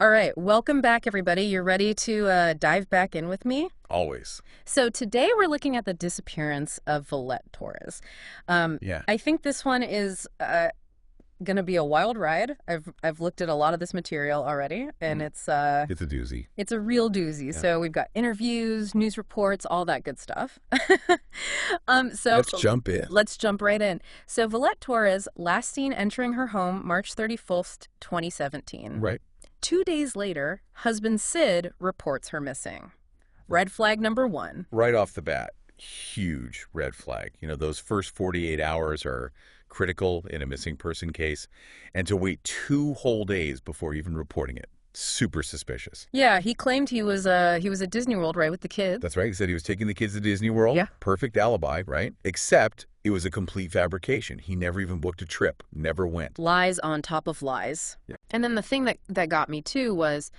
All right, welcome back, everybody. You're ready to dive back in with me? Always. So today we're looking at the disappearance of Vallette Torres. Yeah. I think this one is going to be a wild ride. I've looked at a lot of this material already, and It's a doozy. it's a real doozy. Yeah. So we've got interviews, news reports, all that good stuff. So Let's jump in. let's jump right in. So Vallette Torres, last seen entering her home March 31st, 2017. Right. 2 days later, husband Sid reports her missing. Red flag number one. Right off the bat, huge red flag. You know, those first 48 hours are critical in a missing person case. And to wait 2 whole days before even reporting it, super suspicious. Yeah, he claimed he was at Disney World, right, with the kids. That's right. He said he was taking the kids to Disney World. Yeah. Perfect alibi, right? Except it was a complete fabrication. He never even booked a trip, never went. Lies on top of lies. Yeah. And then the thing that got me too was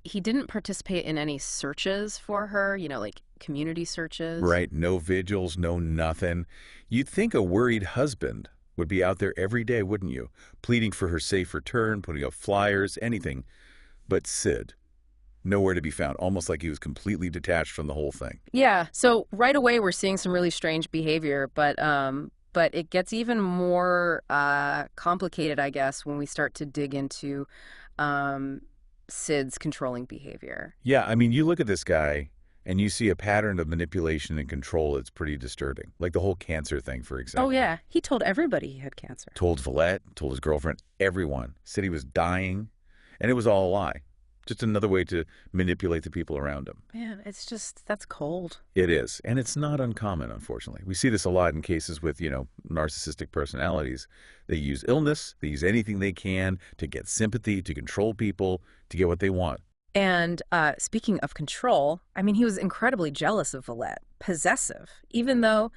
he didn't participate in any searches for her, like community searches. Right. No vigils, no nothing. You'd think a worried husband would be out there every day, wouldn't you? Pleading for her safe return, putting up flyers, anything. But Sid, nowhere to be found, almost like he was completely detached from the whole thing. Yeah, so right away we're seeing some really strange behavior, but it gets even more complicated, I guess, when we start to dig into Sid's controlling behavior. Yeah, I mean, you look at this guy and you see a pattern of manipulation and control that's pretty disturbing. Like the whole cancer thing, for example. Oh yeah, he told everybody he had cancer. Told Vallette, told his girlfriend, everyone. Said he was dying, and it was all a lie. Just another way to manipulate the people around him. Man, that's cold. It is. And it's not uncommon, unfortunately. We see this a lot in cases with, narcissistic personalities. They use illness, they use anything they can to get sympathy, to control people, to get what they want. And speaking of control, I mean, he was incredibly jealous of Vallette, possessive, even though,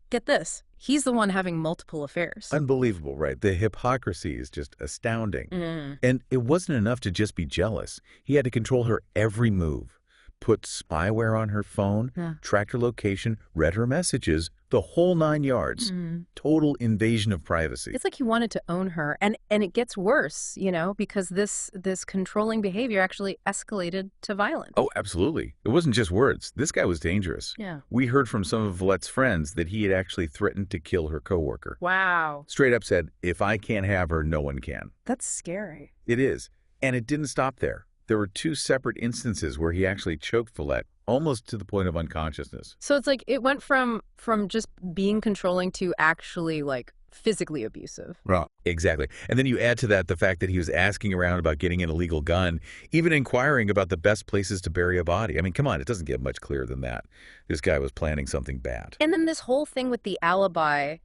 get this, he's the one having multiple affairs. Unbelievable, right? The hypocrisy is just astounding. Mm. And it wasn't enough to just be jealous. He had to control her every move, put spyware on her phone, Yeah. tracked her location, read her messages, the whole 9 yards. Mm. Total invasion of privacy. It's like he wanted to own her, and it gets worse, because this controlling behavior actually escalated to violence. Oh, absolutely. It wasn't just words. This guy was dangerous. Yeah. We heard from some of Vallette's friends that he had actually threatened to kill her coworker. Wow. Straight up said, if I can't have her, no one can. That's scary. It is. And it didn't stop there. There were 2 separate instances where he actually choked Vallette, almost to the point of unconsciousness. So it's like it went from just being controlling to actually like physically abusive. Right. Exactly. And then you add to that the fact that he was asking around about getting an illegal gun, even inquiring about the best places to bury a body. I mean, come on, it doesn't get much clearer than that. This guy was planning something bad. And then this whole thing with the alibi,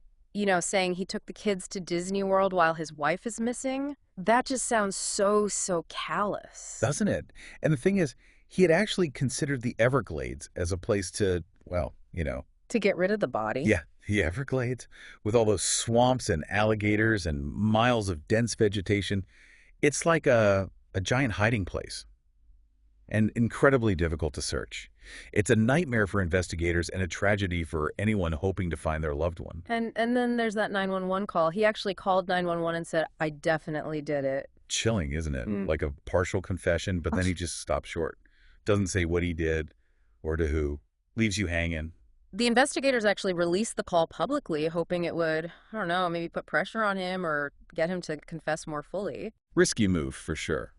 saying he took the kids to Disney World while his wife is missing, that just sounds so callous. Doesn't it? And the thing is, he had actually considered the Everglades as a place to, To get rid of the body. yeah, the Everglades, with all those swamps and alligators and miles of dense vegetation. It's like a giant hiding place and incredibly difficult to search. It's a nightmare for investigators and a tragedy for anyone hoping to find their loved one. And then there's that 911 call. He actually called 911 and said, I definitely did it. Chilling, isn't it? Mm. Like a partial confession, but then he just stops short. Doesn't say what he did or to who. Leaves you hanging. The investigators actually released the call publicly, hoping it would, I don't know, maybe put pressure on him or get him to confess more fully. Risky move, for sure.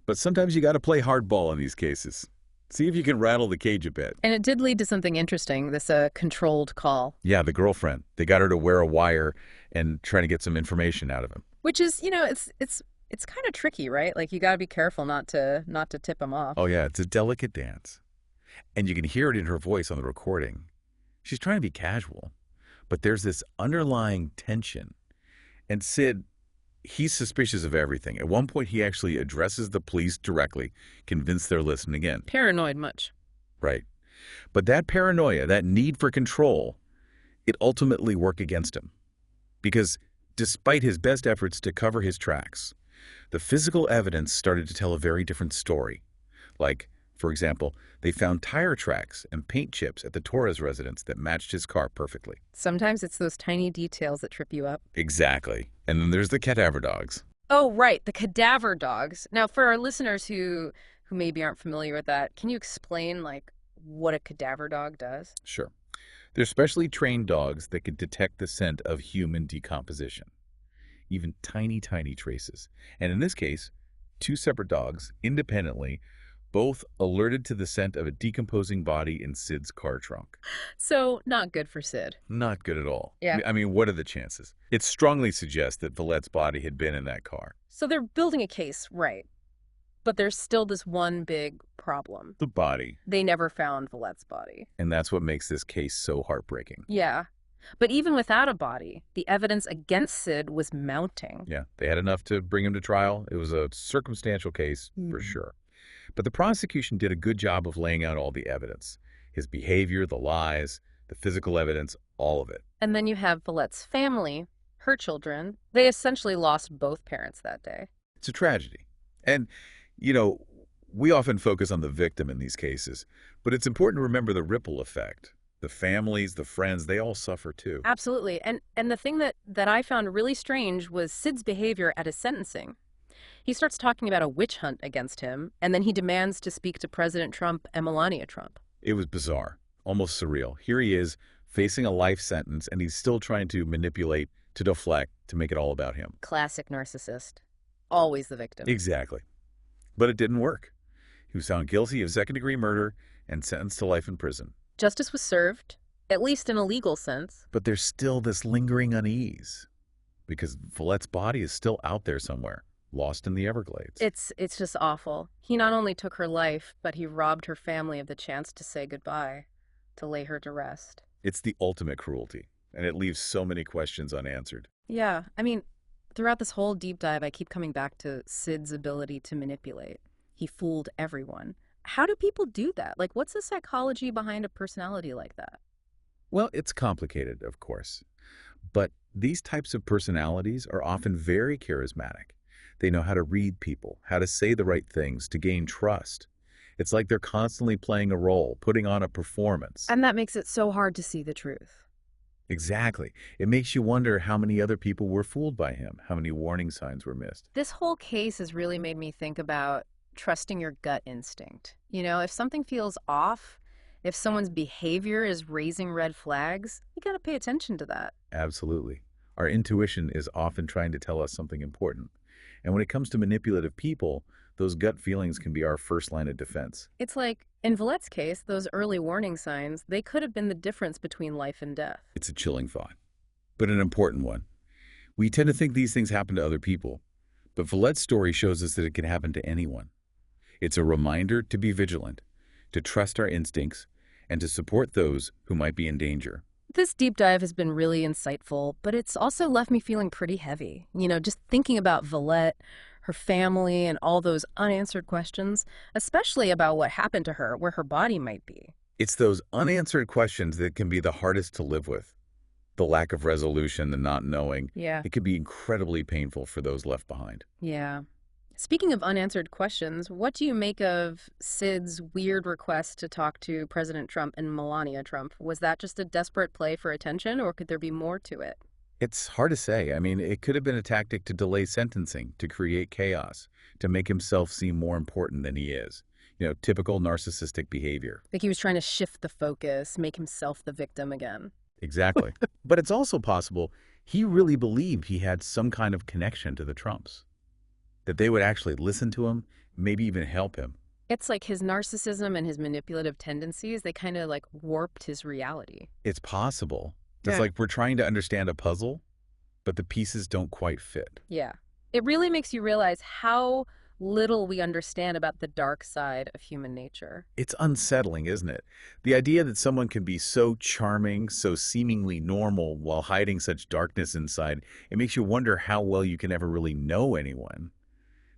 But sometimes you got to play hardball in these cases. See if you can rattle the cage a bit. And it did lead to something interesting, this controlled call. Yeah, the girlfriend. They got her to wear a wire and trying to get some information out of him. Which is, it's kind of tricky, right? Like you got to be careful not to tip him off. Oh, yeah, it's a delicate dance. And you can hear it in her voice on the recording. She's trying to be casual, but there's this underlying tension. And Sid, he's suspicious of everything. At one point, he actually addresses the police directly, convinced they're listening in. Paranoid much. Right. But that paranoia, that need for control, it ultimately worked against him. Because despite his best efforts to cover his tracks, the physical evidence started to tell a very different story. Like, for example, they found tire tracks and paint chips at the Torres residence that matched his car perfectly. Sometimes it's those tiny details that trip you up. Exactly. And then there's the cadaver dogs. Oh, right, the cadaver dogs. Now, for our listeners who maybe aren't familiar with that, can you explain like what a cadaver dog does? Sure. They're specially trained dogs that can detect the scent of human decomposition, even tiny, tiny traces. And in this case, two separate dogs, independently, both alerted to the scent of a decomposing body in Sid's car trunk. So, not good for Sid. Not good at all. Yeah. I mean, what are the chances? It strongly suggests that Vallette's body had been in that car. So they're building a case, right? But there's still this one big problem. The body. They never found Vallette's body. And that's what makes this case so heartbreaking. Yeah. But even without a body, the evidence against Sid was mounting. Yeah, they had enough to bring him to trial. It was a circumstantial case, for sure. But the prosecution did a good job of laying out all the evidence. His behavior, the lies, the physical evidence, all of it. And then you have Vallette's family, her children. They essentially lost both parents that day. It's a tragedy. And, you know, we often focus on the victim in these cases, but it's important to remember the ripple effect. The families, the friends, they all suffer too. Absolutely. And the thing that I found really strange was Sid's behavior at his sentencing. He starts talking about a witch hunt against him, and then he demands to speak to President Trump and Melania Trump. It was bizarre, almost surreal. Here he is facing a life sentence, and he's still trying to manipulate, to deflect, to make it all about him. Classic narcissist. Always the victim. Exactly. But it didn't work. He was found guilty of second-degree murder and sentenced to life in prison. Justice was served, at least in a legal sense. But there's still this lingering unease because Vallette's body is still out there somewhere, lost in the Everglades. It's just awful. He not only took her life, but he robbed her family of the chance to say goodbye, to lay her to rest. It's the ultimate cruelty, and it leaves so many questions unanswered. Yeah, I mean, throughout this whole deep dive, I keep coming back to Sid's ability to manipulate. He fooled everyone. How do people do that? Like, what's the psychology behind a personality like that? Well, it's complicated, of course. But these types of personalities are often very charismatic. They know how to read people, how to say the right things to gain trust. It's like they're constantly playing a role, putting on a performance. And that makes it so hard to see the truth. Exactly. It makes you wonder how many other people were fooled by him, how many warning signs were missed. This whole case has really made me think about trusting your gut instinct. You know, if something feels off, if someone's behavior is raising red flags, you got to pay attention to that. Absolutely. Our intuition is often trying to tell us something important. And when it comes to manipulative people, those gut feelings can be our first line of defense. It's like, in Vallette's case, those early warning signs, they could have been the difference between life and death. It's a chilling thought, but an important one. We tend to think these things happen to other people, but Vallette's story shows us that it can happen to anyone. It's a reminder to be vigilant, to trust our instincts, and to support those who might be in danger. This deep dive has been really insightful, but it's also left me feeling pretty heavy. You know, just thinking about Vallette, her family, and all those unanswered questions, especially about what happened to her, where her body might be. It's those unanswered questions that can be the hardest to live with. The lack of resolution, the not knowing. Yeah. It can be incredibly painful for those left behind. Yeah. Speaking of unanswered questions, what do you make of Sid's weird request to talk to President Trump and Melania Trump? Was that just a desperate play for attention, or could there be more to it? It's hard to say. I mean, it could have been a tactic to delay sentencing, to create chaos, to make himself seem more important than he is. You know, typical narcissistic behavior. Like he was trying to shift the focus, make himself the victim again. Exactly. But it's also possible he really believed he had some kind of connection to the Trumps, that they would actually listen to him, maybe even help him. It's like his narcissism and his manipulative tendencies, they kind of like warped his reality. It's possible. It's Yeah. like we're trying to understand a puzzle, but the pieces don't quite fit. Yeah. It really makes you realize how little we understand about the dark side of human nature. It's unsettling, isn't it? The idea that someone can be so charming, so seemingly normal while hiding such darkness inside, it makes you wonder how well you can ever really know anyone.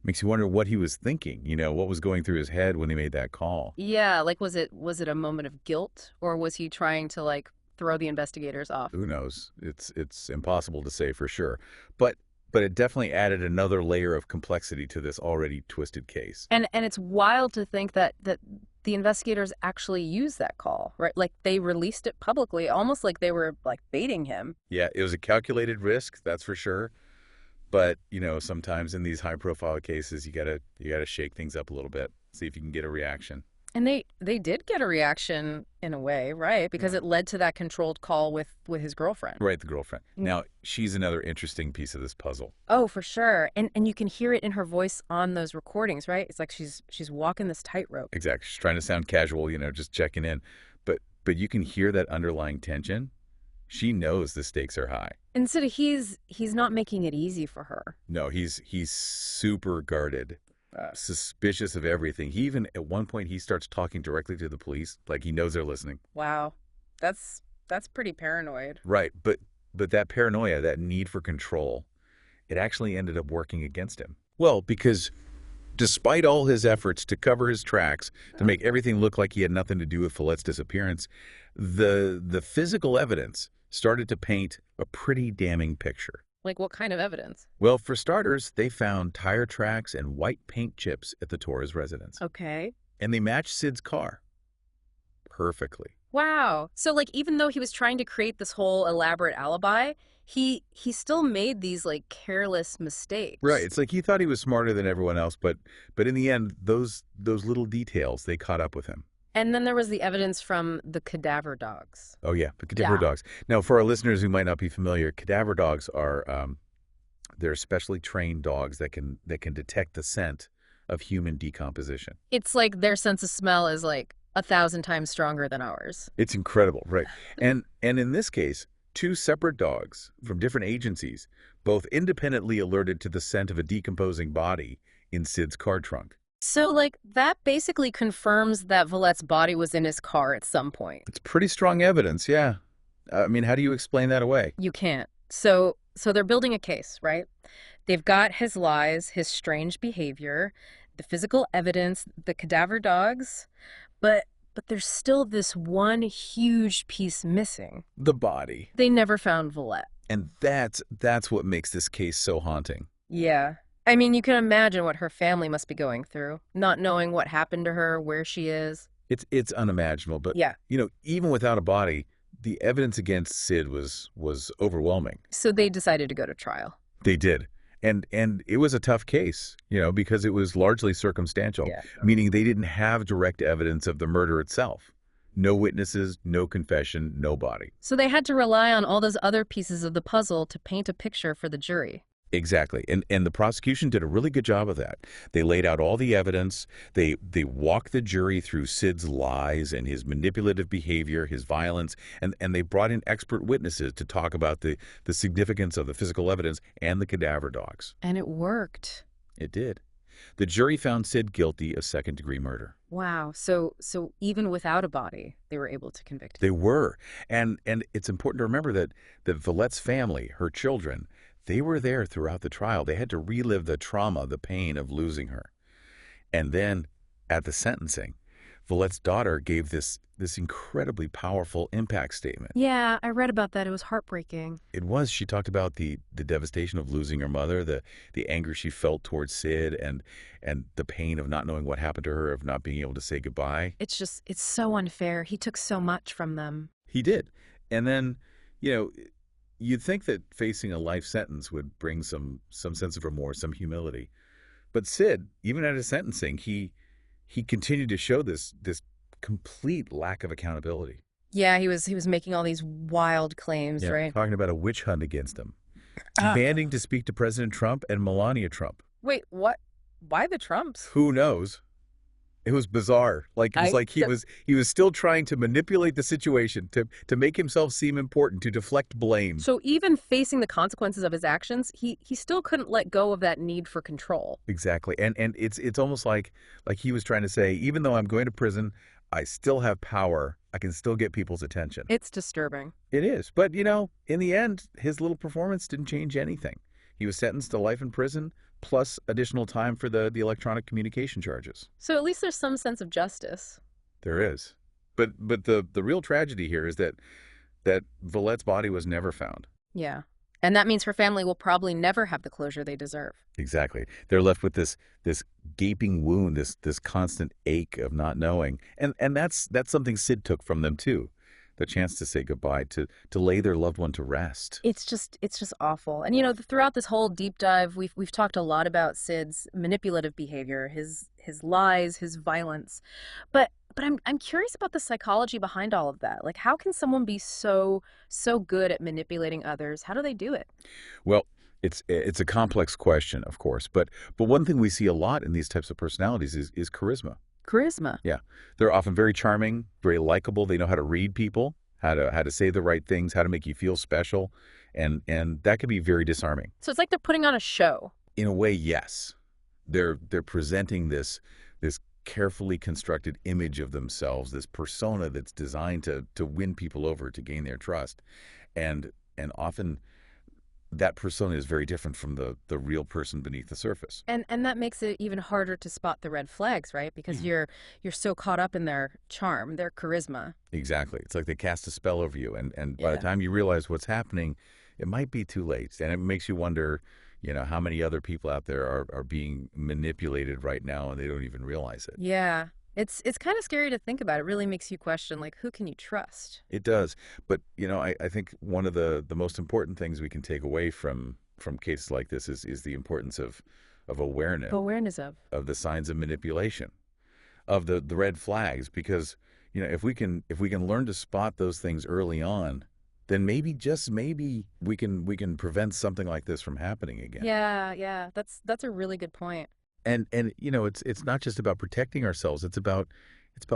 Makes you wonder what he was thinking, you know, what was going through his head when he made that call. Yeah, like was it a moment of guilt, or was he trying to like throw the investigators off? Who knows? It's impossible to say for sure. But it definitely added another layer of complexity to this already twisted case. And it's wild to think that the investigators actually used that call, right? Like they released it publicly, almost like they were like baiting him. Yeah, it was a calculated risk, that's for sure. But, sometimes in these high-profile cases, you gotta shake things up a little bit, see if you can get a reaction. And they did get a reaction in a way, right? Because Yeah. it led to that controlled call with his girlfriend. Right, the girlfriend. Mm. Now, she's another interesting piece of this puzzle. Oh, for sure. And you can hear it in her voice on those recordings, right? It's like she's walking this tightrope. Exactly. She's trying to sound casual, just checking in. But you can hear that underlying tension. She knows the stakes are high. And so he's not making it easy for her. No, he's super guarded, suspicious of everything. He even, at one point, he starts talking directly to the police, like he knows they're listening. Wow. That's pretty paranoid. Right, but that paranoia, that need for control, it actually ended up working against him. Well, because despite all his efforts to cover his tracks, to make everything look like he had nothing to do with Vallette's disappearance, the physical evidence started to paint a pretty damning picture. Like what kind of evidence? Well, for starters, they found tire tracks and white paint chips at the Torres residence. Okay. And they matched Sid's car perfectly. Wow. So like even though he was trying to create this whole elaborate alibi, he still made these like careless mistakes. Right. It's like he thought he was smarter than everyone else, but in the end, those little details, they caught up with him. And then there was the evidence from the cadaver dogs. Oh, yeah, the cadaver Yeah. dogs. Now, for our listeners who might not be familiar, cadaver dogs are they're specially trained dogs that can detect the scent of human decomposition. It's like their sense of smell is like 1,000 times stronger than ours. It's incredible, right? And in this case, two separate dogs from different agencies both independently alerted to the scent of a decomposing body in Sid's car trunk. So like that basically confirms that Vallette's body was in his car at some point. It's pretty strong evidence, yeah. I mean, how do you explain that away? You can't. So they're building a case, right? They've got his lies, his strange behavior, the physical evidence, the cadaver dogs, but there's still this one huge piece missing. The body. They never found Vallette. And that's what makes this case so haunting. Yeah. I mean, you can imagine what her family must be going through, not knowing what happened to her, where she is. It's unimaginable, but Yeah. Even without a body, the evidence against Sid was overwhelming. So they decided to go to trial. They did. And it was a tough case, because it was largely circumstantial, Yeah. meaning they didn't have direct evidence of the murder itself. No witnesses, no confession, no body. So they had to rely on all those other pieces of the puzzle to paint a picture for the jury. Exactly. And the prosecution did a really good job of that. They laid out all the evidence. They walked the jury through Sid's lies and his manipulative behavior, his violence, and they brought in expert witnesses to talk about the significance of the physical evidence and the cadaver dogs. And it worked. It did. The jury found Sid guilty of second-degree murder. Wow. So even without a body, they were able to convict him. They were. And it's important to remember that Vallette's family, her children, they were there throughout the trial. They had to relive the trauma, the pain of losing her. And then at the sentencing, Vallette's daughter gave this incredibly powerful impact statement. Yeah, I read about that. It was heartbreaking. It was. She talked about the devastation of losing her mother, the anger she felt towards Sid, and the pain of not knowing what happened to her, of not being able to say goodbye. It's so unfair. He took so much from them. He did. And then, you'd think that facing a life sentence would bring some sense of remorse, some humility. But Sid, even at his sentencing, he continued to show this complete lack of accountability. Yeah, he was making all these wild claims, Yeah, right? talking about a witch hunt against him, demanding to speak to President Trump and Melania Trump. Wait, what? Why the Trumps? Who knows? It was bizarre. Like, it was like he was still trying to manipulate the situation to make himself seem important, to deflect blame. So even facing the consequences of his actions, he still couldn't let go of that need for control. Exactly. And it's almost like he was trying to say, even though I'm going to prison, I still have power. I can still get people's attention. It's disturbing. It is. But, in the end, his little performance didn't change anything. He was sentenced to life in prison, plus additional time for the electronic communication charges. So at least there's some sense of justice. There is. But the real tragedy here is that Vallette's body was never found. Yeah. And that means her family will probably never have the closure they deserve. Exactly. They're left with this gaping wound, this constant ache of not knowing. And that's something Sid took from them too. the chance to say goodbye, to lay their loved one to rest. It's just awful. And throughout this whole deep dive, we've talked a lot about Sid's manipulative behavior, his lies, his violence. But I'm curious about the psychology behind all of that. Like, how can someone be so good at manipulating others? How do they do it? Well, it's a complex question, of course, but one thing we see a lot in these types of personalities is charisma. Charisma. Yeah, they're often very charming, very likable. They know how to read people, how to say the right things, how to make you feel special, and that can be very disarming. So it's like they're putting on a show. In a way, yes, they're presenting this carefully constructed image of themselves, this persona that's designed to win people over, to gain their trust, and often that persona is very different from the real person beneath the surface. And that makes it even harder to spot the red flags, right? Because you're so caught up in their charm, their charisma. Exactly. It's like they cast a spell over you, and by the Yeah. time you realize what's happening, it might be too late. And it makes you wonder, how many other people out there are being manipulated right now and they don't even realize it. Yeah. It's kind of scary to think about. It really makes you question, like, who can you trust? It does. But, I think one of the most important things we can take away from cases like this is the importance of awareness, Awareness of. of the signs of manipulation, of the red flags, because, if we can learn to spot those things early on, then maybe, just maybe, we can prevent something like this from happening again. Yeah. That's a really good point. And it's not just about protecting ourselves. It's about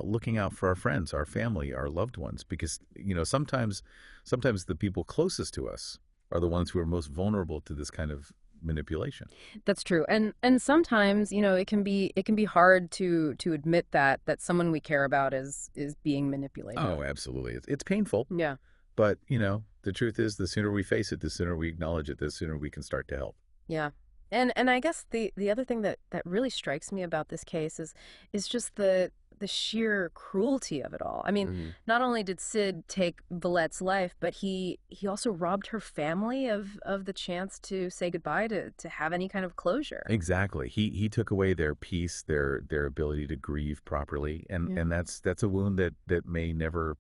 looking out for our friends, our family, our loved ones, because sometimes the people closest to us are the ones who are most vulnerable to this kind of manipulation. That's true. And sometimes, it can be hard to admit that someone we care about is being manipulated. Oh, absolutely. It's painful, Yeah. but the truth is, the sooner we face it, the sooner we acknowledge it, the sooner we can start to help. Yeah. And I guess the other thing that really strikes me about this case is just the sheer cruelty of it all. I mean, Mhm. not only did Sid take Vallette's life, but he also robbed her family of the chance to say goodbye, to have any kind of closure. Exactly. He took away their peace, their ability to grieve properly, and Yeah. and that's a wound that may never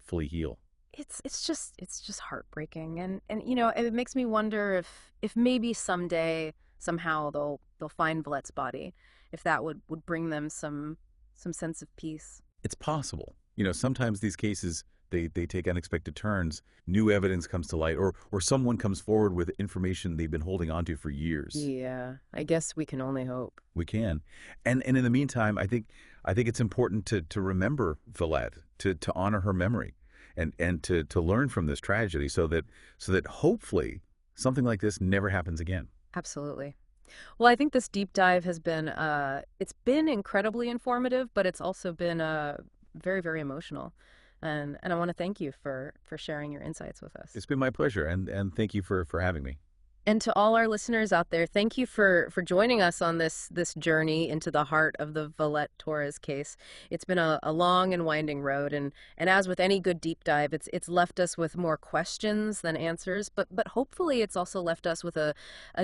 fully heal. It's just heartbreaking, and it makes me wonder if maybe someday, somehow, they'll find Valette's body, if that would bring them some sense of peace. It's possible. Sometimes these cases, they take unexpected turns. New evidence comes to light, or someone comes forward with information they've been holding onto for years. Yeah, I guess we can only hope. We can. And in the meantime, I think it's important to remember Vallette, to honor her memory, and to learn from this tragedy, so that hopefully something like this never happens again. Absolutely. Well, I think this deep dive has been it's been incredibly informative, but it's also been very, very emotional. And I want to thank you for sharing your insights with us. It's been my pleasure, and thank you for having me. And to all our listeners out there, thank you for joining us on this journey into the heart of the Vallette Torres case. It's been a long and winding road, and as with any good deep dive, it's left us with more questions than answers, but hopefully it's also left us with a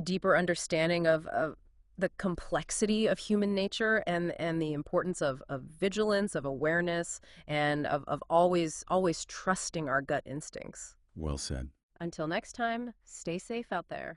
deeper understanding of the complexity of human nature, and the importance of vigilance, of awareness, and of always trusting our gut instincts. Well said. Until next time, stay safe out there.